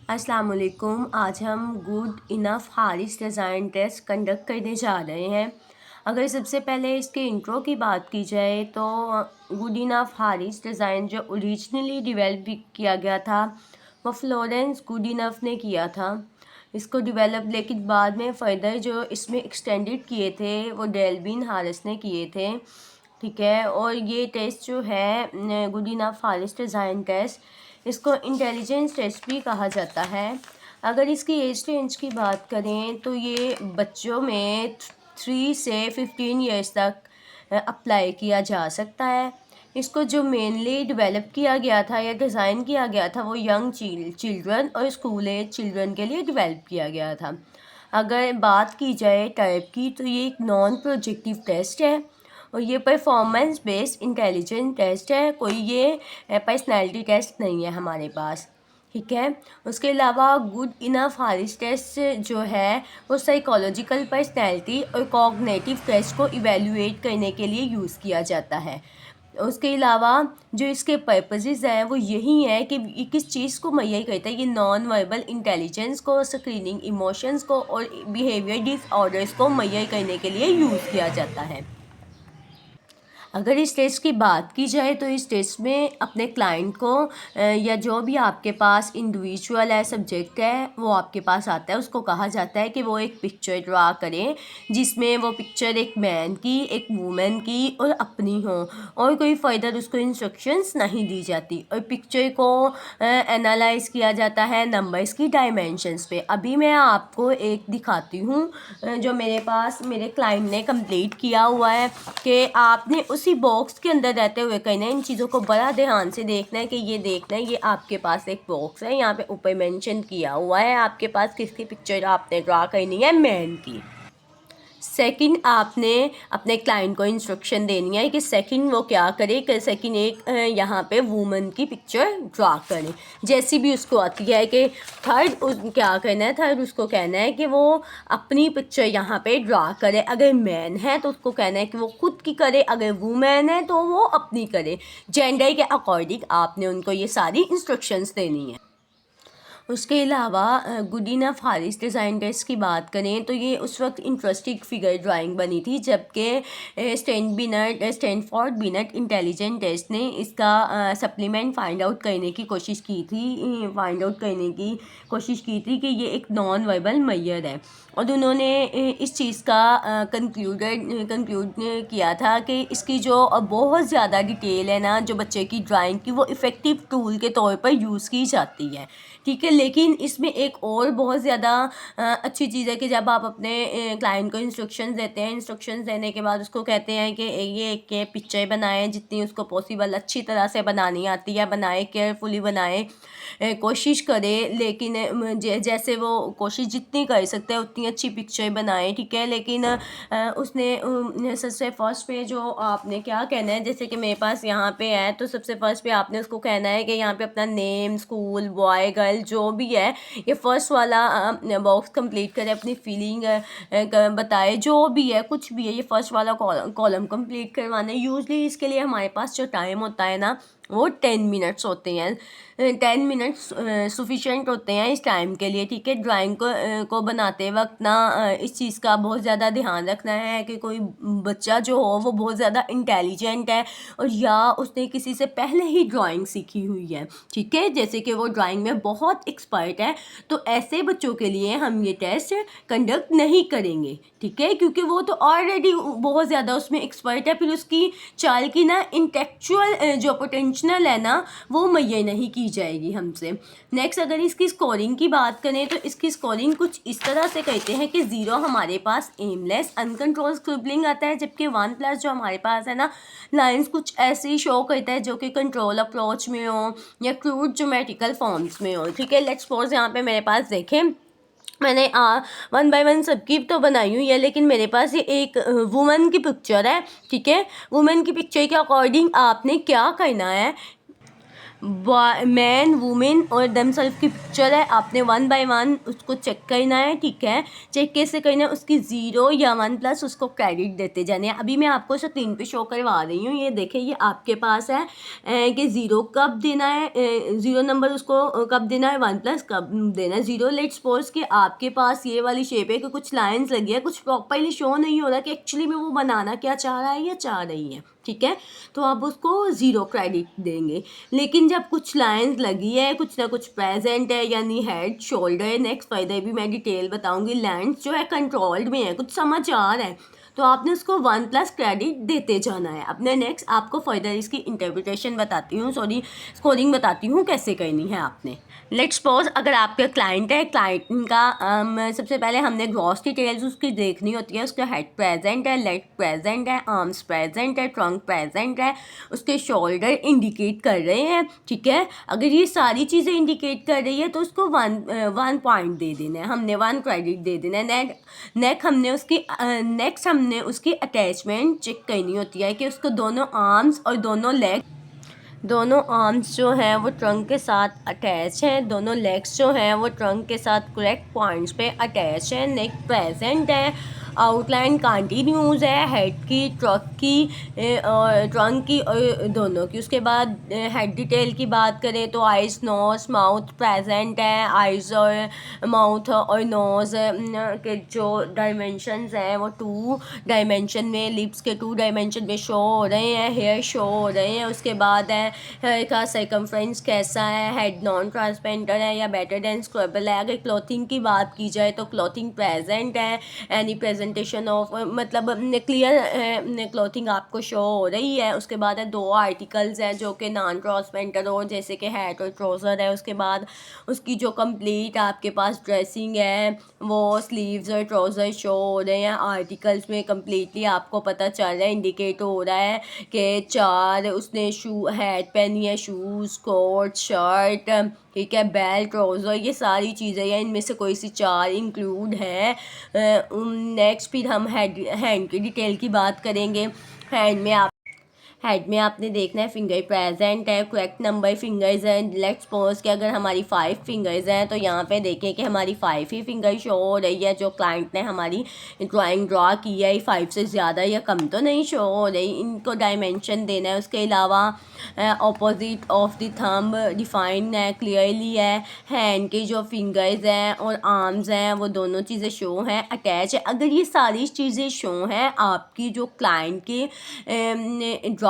अस्सलाम वालेकुम। आज हम good enough Harris design test conduct करने जा रहे हैं। अगर सबसे पहले इसके इंट्रो की बात की जाए तो गुड इनफ हारिस डिज़ाइन जो ओरिजिनली डेवलप किया गया था वो फ्लोरेंस गुड इनफ ने किया था इसको डेवलप, लेकिन बाद में फ़र्दर जो इसमें एक्सटेंडेड किए थे वो डेल्विन हारिस ने किए थे। ठीक है, और ये टेस्ट जो है good enough Harris design test, इसको इंटेलिजेंस टेस्ट भी कहा जाता है। अगर इसकी एज रेंज की बात करें तो ये बच्चों में 3 से 15 ईयर्स तक अप्लाई किया जा सकता है। इसको जो मेनली डेवलप किया गया था या डिज़ाइन किया गया था वो यंग चिल्ड्रन और स्कूल एज चिल्ड्रन के लिए डेवलप किया गया था। अगर बात की जाए टाइप की तो ये एक नॉन प्रोजेक्टिव टेस्ट है और ये परफॉर्मेंस बेस्ड इंटेलिजेंस टेस्ट है, कोई ये पर्सनैलिटी टेस्ट नहीं है हमारे पास। ठीक है, उसके अलावा गुड इनफ हारिस टेस्ट जो है वो साइकोलॉजिकल पर्सनैलिटी और कॉग्निटिव टेस्ट को इवेलुएट करने के लिए यूज़ किया जाता है। उसके अलावा जो इसके पर्पसेस हैं वो यही है कि ये किस चीज़ को मुहैया करता है, ये नॉन वर्बल इंटेलिजेंस को, स्क्रीनिंग इमोशंस को और बिहेवियर डिसऑर्डर्स को मुहैया करने के लिए यूज़ किया जाता है। अगर इस टेस्ट की बात की जाए तो इस टेस्ट में अपने क्लाइंट को या जो भी आपके पास इंडिविजुअल है, सब्जेक्ट है, वो आपके पास आता है, उसको कहा जाता है कि वो एक पिक्चर ड्रा करें जिसमें वो पिक्चर एक मैन की, एक वूमेन की और अपनी हो, और कोई फर्दर उसको इंस्ट्रक्शंस नहीं दी जाती, और पिक्चर को एनालाइज किया जाता है नंबर्स की डायमेंशंस पे। अभी मैं आपको एक दिखाती हूँ जो मेरे पास मेरे क्लाइंट ने कंप्लीट किया हुआ है कि आपने उसी बॉक्स के अंदर रहते हुए कहना है, इन चीज़ों को बड़ा ध्यान से देखना है कि ये देखना है, ये आपके पास एक बॉक्स है, यहाँ पे ऊपर मेंशन किया हुआ है आपके पास किसकी पिक्चर आपने ड्रा करनी है, मैन की। सेकंड, आपने अपने क्लाइंट को इंस्ट्रक्शन देनी है कि सेकंड वो क्या करे, कि सेकंड एक यहाँ पे वुमन की पिक्चर ड्रा करे जैसी भी उसको आती है। कि थर्ड क्या करना है, थर्ड उसको कहना है कि वो अपनी पिक्चर यहाँ पे ड्रा करे। अगर मैन है तो उसको कहना है कि वो खुद की करे, अगर वुमेन है तो वो अपनी करे। जेंडर के अकॉर्डिंग आपने उनको ये सारी इंस्ट्रक्शंस देनी है। उसके अलावा good enough Harris design test की बात करें तो ये उस वक्त इंटरेस्टिंग फिगर ड्राइंग बनी थी जबकि स्टैनफोर्ड बिनेट इंटेलिजेंट टेस्ट ने इसका सप्लीमेंट फाइंड आउट करने की कोशिश की थी कि ये एक नॉन वर्बल मेजर है, और उन्होंने इस चीज़ का कंक्लूड किया था कि इसकी जो बहुत ज़्यादा डिटेल है ना, जो बच्चे की ड्राइंग की, वो इफ़ेक्टिव टूल के तौर पर यूज़ की जाती है। ठीक है, लेकिन इसमें एक और बहुत ज़्यादा अच्छी चीज़ है कि जब आप अपने क्लाइंट को इंस्ट्रक्शंस देते हैं, इंस्ट्रक्शंस देने के बाद उसको कहते हैं कि ये एक पिक्चर बनाएं, जितनी उसको पॉसिबल अच्छी तरह से बनानी आती है बनाए, केयरफुली बनाए, कोशिश करें, लेकिन जैसे वो कोशिश जितनी कर सकते हैं उतनी अच्छी पिक्चर बनाए। ठीक है, लेकिन उसने सबसे फर्स्ट पे जो आपने क्या कहना है, जैसे कि मेरे पास यहाँ पे है तो सबसे फर्स्ट पे आपने उसको कहना है कि यहाँ पे अपना नेम, स्कूल, बॉय, गर्ल जो भी है, ये फर्स्ट वाला बॉक्स कंप्लीट करे, अपनी फीलिंग बताए, जो भी है कुछ भी है, ये फर्स्ट वाला कॉलम कंप्लीट करवाना है। यूजली इसके लिए हमारे पास जो टाइम होता है ना वो 10 मिनट्स होते हैं। 10 मिनट्स सफिशेंट होते हैं इस टाइम के लिए। ठीक है, ड्राइंग को बनाते वक्त ना इस चीज़ का बहुत ज़्यादा ध्यान रखना है कि कोई बच्चा जो हो वो बहुत ज़्यादा इंटेलिजेंट है और या उसने किसी से पहले ही ड्राइंग सीखी हुई है। ठीक है, जैसे कि वो ड्राइंग में बहुत एक्सपर्ट है, तो ऐसे बच्चों के लिए हम ये टेस्ट कंडक्ट नहीं करेंगे। ठीक है, क्योंकि वो तो ऑलरेडी बहुत ज़्यादा उसमें एक्सपर्ट है, फिर उसकी चाल की ना इंटेलेक्चुअल जो पोटेंशियल है ना वो मुहैया नहीं की जाएगी हमसे। नेक्स्ट, अगर इसकी स्कोरिंग की बात करें तो इसकी स्कोरिंग कुछ इस तरह से कहते हैं कि 0 हमारे पास एमलेस अनकंट्रोल स्क्रिबलिंग आता है, जबकि 1+ जो हमारे पास है ना लाइंस कुछ ऐसी शो करता है जो कि कंट्रोल अप्रोच में हो या क्रूड ज्योमेट्रिकल फॉर्म्स में हो। ठीक है, लेट्स सपोज यहाँ पे मेरे पास देखें, मैंने 1 बाय 1 सबकी तो बनाई हुई है, लेकिन मेरे पास ये एक वुमन की पिक्चर है। ठीक है, वुमन की पिक्चर के अकॉर्डिंग आपने क्या करना है, मैन वुमेन और दमसेल्फ की पिक्चर है। आपने 1 बाय 1 उसको चेक करना है, ठीक है। चेक कैसे करना है, उसकी 0 या 1+ उसको क्रेडिट देते जाने हैं। अभी मैं आपको स्क्रीन पे शो करवा रही हूँ, ये देखें, ये आपके पास है कि 0 कब देना है, 0 नंबर उसको कब देना है, 1+ कब देना है 0। लेट्स सपोज कि आपके पास ये वाली शेप है कि कुछ लाइन्स लगी है, कुछ प्रॉपरली शो नहीं हो रहा कि एक्चुअली में वो बनाना क्या चाह रहा है या चाह रही है, ठीक है। तो आप उसको 0 क्रेडिट देंगे। लेकिन जब कुछ लाइंस लगी है, कुछ ना कुछ प्रेजेंट है, यानी हेड, शोल्डर, नेक्स्ट फायदे भी मैं डिटेल बताऊंगी, लेंस जो है कंट्रोल्ड में है, कुछ समझ आ रहा है, तो आपने उसको 1+ क्रेडिट देते जाना है। अपने नेक्स्ट आपको फर्दर इसकी इंटरप्रिटेशन बताती हूँ, स्कोरिंग बताती हूँ कैसे करनी है आपने। लेट्स सपोज अगर आपके क्लाइंट है, क्लाइंट का सबसे पहले हमने ग्रॉस डिटेल्स उसकी देखनी होती है। उसका हेड प्रेजेंट है, लेग प्रेजेंट है, आर्म्स प्रेजेंट है, ट्रंक प्रेजेंट है, उसके शोल्डर इंडिकेट कर रहे हैं, ठीक है। अगर ये सारी चीज़ें इंडिकेट कर रही है तो उसको 1 पॉइंट दे देना है, हमने 1 क्रेडिट दे देना है। नेक्स्ट हमने उसकी अटैचमेंट चेक करनी होती है कि उसको दोनों आर्म्स और दोनों आर्म्स जो हैं वो ट्रंक के साथ अटैच हैं, दोनों लेग्स जो हैं वो ट्रंक के साथ करेक्ट पॉइंट्स पे अटैच हैं, नेक प्रेजेंट है, आउटलाइन कंटिन्यूज है, हेड की, और ट्रंक की और दोनों की। उसके बाद हेड डिटेल की बात करें तो आइज़, नोज, माउथ प्रेजेंट है। आइज़ और माउथ और नोज़ के जो डायमेंशंस हैं वो 2 डायमेंशन में, लिप्स के 2 डायमेंशन में शो हो रहे हैं, हेयर शो हो रहे हैं। उसके बाद है हेयर का सर्कमफ्रेंस कैसा है, हेड नॉन ट्रांसपेरेंट है या बेटर देन स्क्वेबल है। अगर क्लॉथिंग की बात की जाए तो क्लॉथिंग प्रेजेंट है, एनी प्रेजेंटेशन ऑफ मतलब क्लियर क्लॉथिंग आपको शो हो रही है। उसके बाद है 2 आर्टिकल्स हैं जो कि नॉन ट्रांसपेरेंट हो, जैसे कि हैट और ट्राउज़र है। उसके बाद उसकी जो कंप्लीट आपके पास ड्रेसिंग है वो स्लीव्स और ट्राउज़र शो हो रहे हैं आर्टिकल्स में। कम्प्लीटली आपको पता चल रहा है, इंडिकेट हो रहा है कि 4 उसने हैट पहनी है, शूज़, कोट, शर्ट, ठीक है, बेल्ट, ट्राउज़र, ये सारी चीज़ें हैं, इनमें से कोई सी 4 इंक्लूड है। नेक्स्ट फिर हम हैंड की डिटेल की बात करेंगे। हेड में आपने देखना है फिंगर प्रेजेंट है, करेक्ट नंबर फिंगर्स हैं। लेट्स सपोज कि अगर हमारी 5 फिंगर्स हैं तो यहाँ पे देखें कि हमारी 5 ही फिंगर शो हो रही है। जो क्लाइंट ने हमारी ड्राइंग ड्रॉ की है 5 से ज़्यादा या कम तो नहीं शो हो रही, इनको डायमेंशन देना है। उसके अलावा opposite of the thumb define है, क्लियरली है। हैंड के जो फिंगर्स हैं और आर्म्स हैं वो दोनों चीज़ें शो हैं, अटैच है। अगर ये सारी चीज़ें शो हैं आपकी जो क्लाइंट के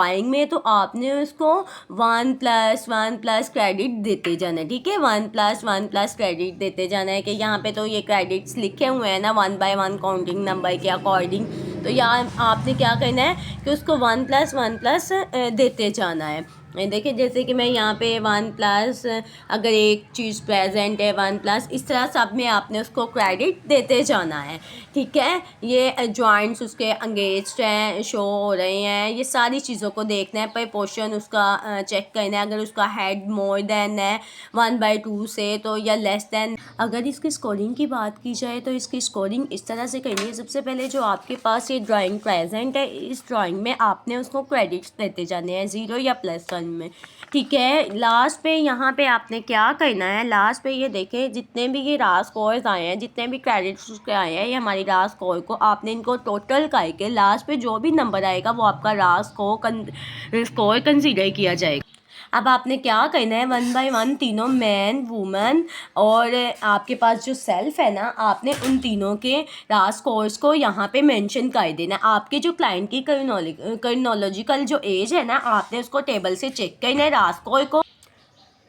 ड्राइंग में, तो आपने उसको 1+1+ क्रेडिट देते जाना है, ठीक है। 1+1+ क्रेडिट देते जाना है कि यहाँ पे तो ये क्रेडिट्स लिखे हुए हैं ना 1 बाय 1 काउंटिंग नंबर के अकॉर्डिंग। तो यहाँ आपने क्या करना है कि उसको 1+1+ देते जाना है। देखिए जैसे कि मैं यहाँ पे 1+, अगर एक चीज़ प्रेजेंट है 1+, इस तरह सब में आपने उसको क्रेडिट देते जाना है, ठीक है। ये जॉइंट्स उसके एंगेज्ड हैं, शो हो रहे हैं, ये सारी चीज़ों को देखना है। प्रपोर्शन उसका चेक करना है, अगर उसका हेड मोर देन है 1/2 से तो, या लेस देन। अगर इसकी स्कोरिंग की बात की जाए तो इसकी स्कोरिंग इस तरह से करनी है। सबसे पहले जो आपके पास ये ड्राइंग प्रेजेंट है, इस ड्राइंग में आपने उसको क्रेडिट्स देते जाने हैं 0 या +1 में, ठीक है। लास्ट पे यहाँ पे आपने क्या करना है, लास्ट पे ये देखें जितने भी ये रास स्कोर्स आए हैं, जितने भी क्रेडिट्स उसके आए हैं, ये हमारी रास स्कोर को आपने इनको टोटल करके लास्ट पे जो भी नंबर आएगा वो आपका रास स्कोर कंसीडर किया जाएगा। अब आपने क्या करना है, 1 बाय 1 तीनों मैन, वुमन और आपके पास जो सेल्फ है ना, आपने उन तीनों के रास स्कोर्स को यहाँ पे मेंशन कर देना। आपके जो क्लाइंट की क्रोनोलॉजिकल जो एज है ना, आपने उसको टेबल से चेक करना है,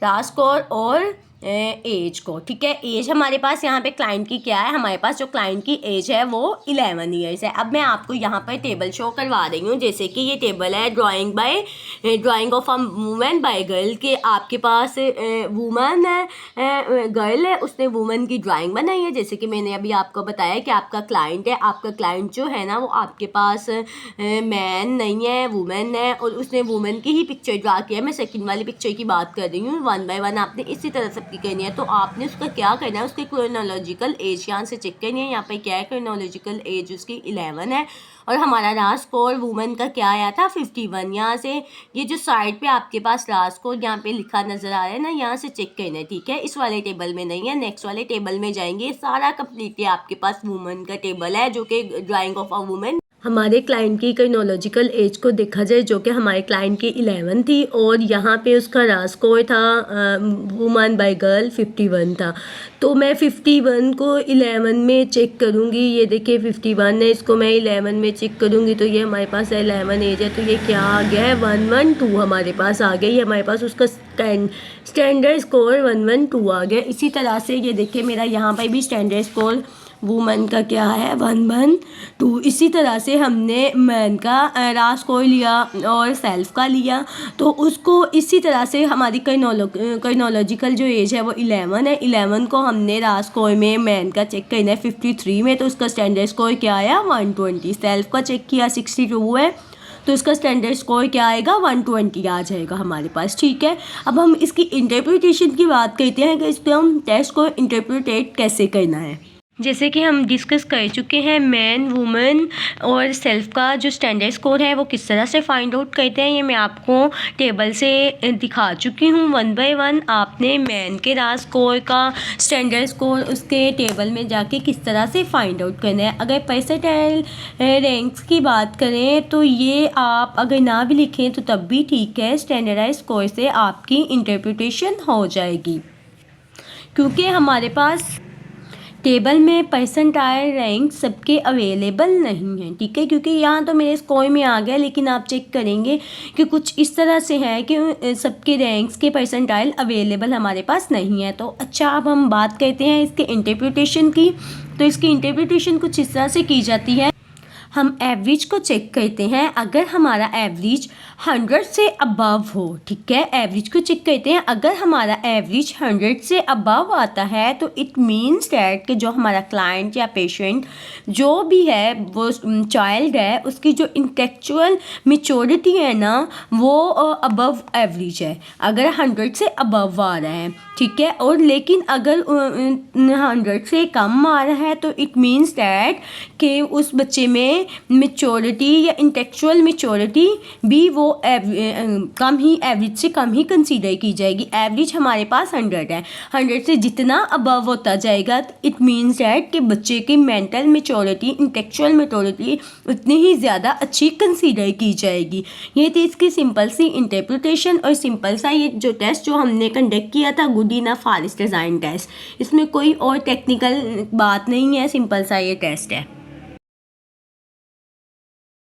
रास स्कोर और एज को, ठीक है। एज हमारे पास यहाँ पे क्लाइंट की क्या है, हमारे पास जो क्लाइंट की एज है वो 11 ईयर्स है। अब मैं आपको यहाँ पर टेबल शो करवा रही हूँ, जैसे कि ये टेबल है drying of a woman bye girl, के आपके पास वुमन है, गर्ल है, उसने वुमन की ड्राइंग बनाई है। जैसे कि मैंने अभी आपको बताया कि आपका क्लाइंट है, आपका क्लाइंट जो है ना वो आपके पास मैन नहीं है, वुमेन है, और उसने वुमेन की ही पिक्चर ड्रा किया है। मैं सेकंड वाली पिक्चर की बात कर रही हूँ। 1 बाय 1 आपने इसी तरह से की करनी है तो आपने उसका क्या करना है, उसके क्रोनोलॉजिकल एज यहाँ से चेक करनी है। यहाँ पे क्या है, क्रोनोलॉजिकल एज उसकी 11 है और हमारा लास्ट स्कोर वुमेन का क्या आया था 51। यहाँ से ये जो साइड पे आपके पास लास्ट स्कोर यहाँ पे लिखा नज़र आ रहा है ना, यहाँ से चेक करना है, ठीक है। इस वाले टेबल में नहीं है, नेक्स्ट वाले टेबल में जाएंगे। सारा कम्प्लीटली आपके पास वुमेन का टेबल है जो कि ड्राइंग ऑफ अ वुमेन। हमारे क्लाइंट की क्रोनोलॉजिकल एज को देखा जाए जो कि हमारे क्लाइंट की 11 थी और यहाँ पे उसका लास्ट स्कोर था वुमन बाय गर्ल 51 था। तो मैं 51 को 11 में चेक करूँगी। ये देखिए 51 है, इसको मैं 11 में चेक करूँगी तो ये हमारे पास 11 एज है। तो ये क्या आ गया है 112 हमारे पास आ गया। ये हमारे पास उसका स्टैंडर्ड स्कोर 112 आ गया। इसी तरह से ये देखिए मेरा यहाँ पर भी स्टैंडर्ड स्कोर वुमन का क्या है 112। इसी तरह से हमने मैन का लास्ट स्कोर लिया और सेल्फ का लिया तो उसको इसी तरह से हमारी क्रोनोलॉजिकल जो एज है वो 11 है। 11 को हमने लास्ट स्कोर में मैन का चेक करना है 53 में तो उसका स्टैंडर्ड स्कोर क्या आया 120। सेल्फ का चेक किया 62 है तो इसका स्टैंडर्ड स्कोर क्या आएगा 120 आ जाएगा हमारे पास, ठीक है। अब हम इसकी इंटरप्रिटेशन की बात करते हैं कि इसको हम टेस्ट को इंटरप्रिटेट कैसे करना है। जैसे कि हम डिस्कस कर चुके हैं मैन वुमेन और सेल्फ का जो स्टैंडर्ड स्कोर है वो किस तरह से फाइंड आउट करते हैं, ये मैं आपको टेबल से दिखा चुकी हूँ 1 बाय 1। आपने मैन के लास्ट स्कोर का स्टैंडर्ड स्कोर उसके टेबल में जाके किस तरह से फाइंड आउट करना है। अगर परसेंटाइल रैंक्स की बात करें तो ये आप अगर ना भी लिखें तो तब भी ठीक है, स्टैंडर्डाइज स्कोर से आपकी इंटरप्रिटेशन हो जाएगी क्योंकि हमारे पास टेबल में परसेंटाइल रैंक सबके अवेलेबल नहीं है, ठीक है। क्योंकि यहाँ तो मेरे स्कोर में आ गया लेकिन आप चेक करेंगे कि कुछ इस तरह से है कि सबके रैंक्स के परसेंटाइल अवेलेबल हमारे पास नहीं है। तो अच्छा, अब हम बात करते हैं इसके इंटरप्रिटेशन की। तो इसकी इंटरप्रिटेशन कुछ इस तरह से की जाती है। हम एवरेज को चेक करते हैं। अगर हमारा एवरेज 100 से अबव हो, ठीक है, एवरेज को चेक करते हैं। अगर हमारा एवरेज 100 से अबव आता है तो इट मीन्स दैट कि जो हमारा क्लाइंट या पेशेंट जो भी है वो चाइल्ड है उसकी जो इंटेलेक्चुअल मैच्योरिटी है ना वो अबव एवरेज है, अगर 100 से अबव आ रहा है, ठीक है। और लेकिन अगर 100 से कम आ रहा है तो इट मीन्स दैट कि उस बच्चे में मैच्योरिटी या इंटेलेक्चुअल मैच्योरिटी भी वो कम ही, एवरेज से कम ही कंसीडर की जाएगी। एवरेज हमारे पास 100 है, 100 से जितना अबव होता जाएगा इट मीन्स दैट कि बच्चे की मेंटल मैच्योरिटी, इंटेलेक्चुअल मैच्योरिटी उतनी ही ज़्यादा अच्छी कंसीडर की जाएगी। ये थी इसकी सिंपल सी इंटरप्रिटेशन और सिंपल सा ये जो टेस्ट जो हमने कंडक्ट किया था good enough Harris design test. इसमें कोई और टेक्निकल बात नहीं है, सिंपल सा ये टेस्ट है।